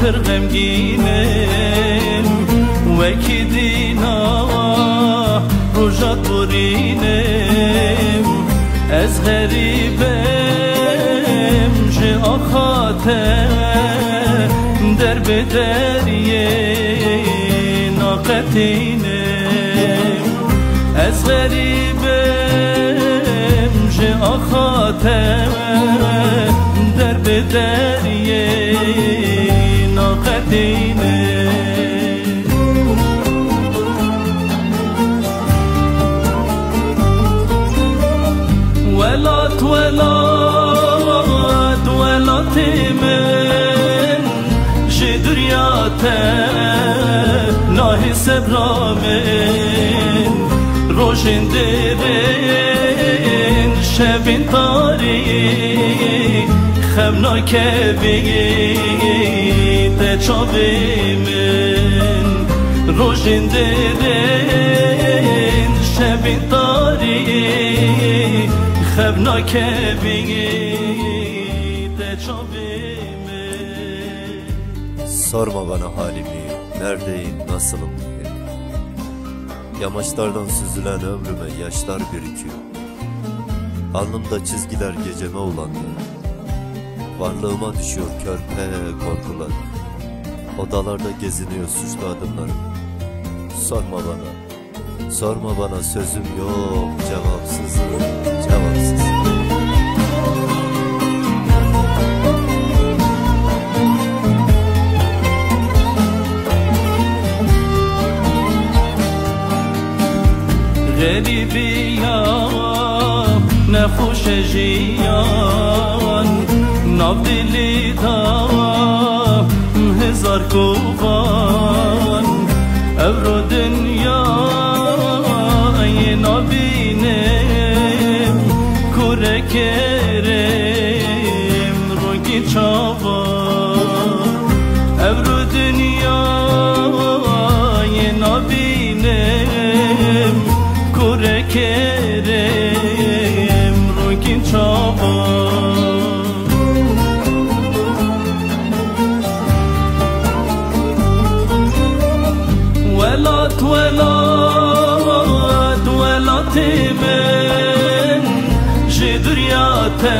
پر غمگینم وکی دینا روژات برینم از غریبم جه آخاتم در بدریه ناقتینم از غریبم جه آخاتم در بدریه ناقتینم ولات ولات ولات من جی دریاته ناهی سبرا من روشن درین شبین تاری خمنا که بگیده چاوی من روشن درین شبین تاری خبنا که بگیده çabime Sorma bana halimi, neredeyim, nasılım diye. Yamaçlardan süzülen ömrüme yaşlar birikiyor. Alnımda çizgiler geceme ulandı. Varlığıma düşüyor körpe korkular. Odalarda geziniyor suçlu adımlarım. Sorma bana sözüm yok, cevapsızım, cevapsız. غریبیم نخوش جیان ناف دلی دام هزار کوبان ابرو دنیا نبینم کوره کرم روگی چاوان ابرو دنیا نبینم کوره کرم روگی چاوان ولات ولات ولات من جی دریاته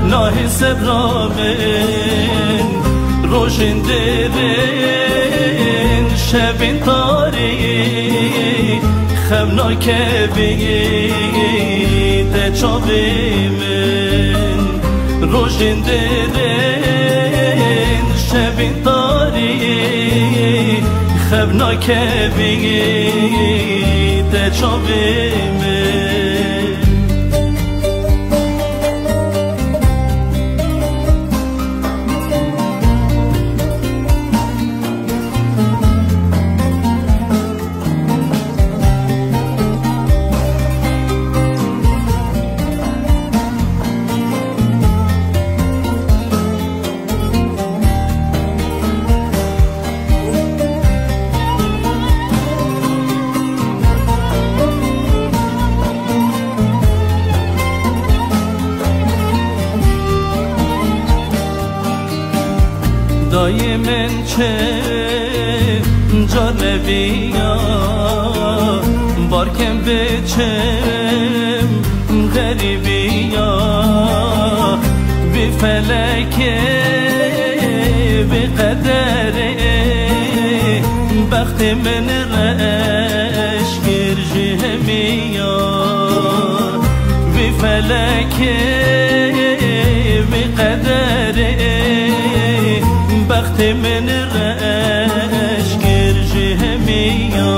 ناهی سبرا من روشن درین شبین تاری خمنا که بگیده چاوی من روشن درین شبین تاری خبنا که بگیده چاوی من دایمن چه جانبیا بارکم بچم غریبیا بی فلکه بی قدره بخت من رش گرجه میا بی فلکه بی قدره بخت من رش گرجه میا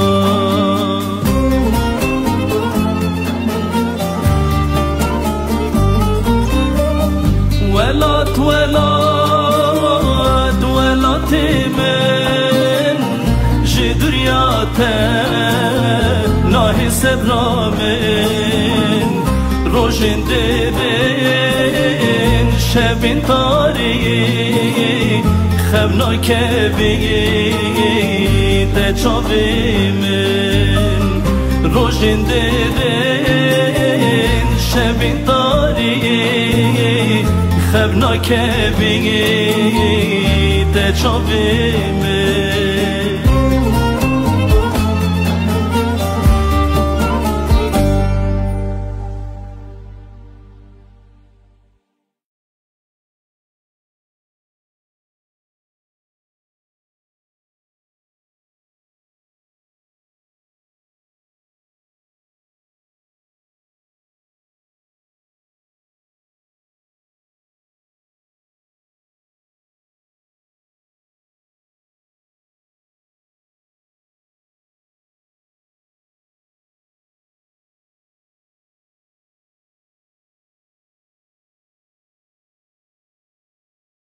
ولات ولات ولات من جی دریاته ناهی سبرا من روشن درین شبین تاری خمنا که بگیده چاوی من روشن درین شبین تاری خبناک بی ده چاوی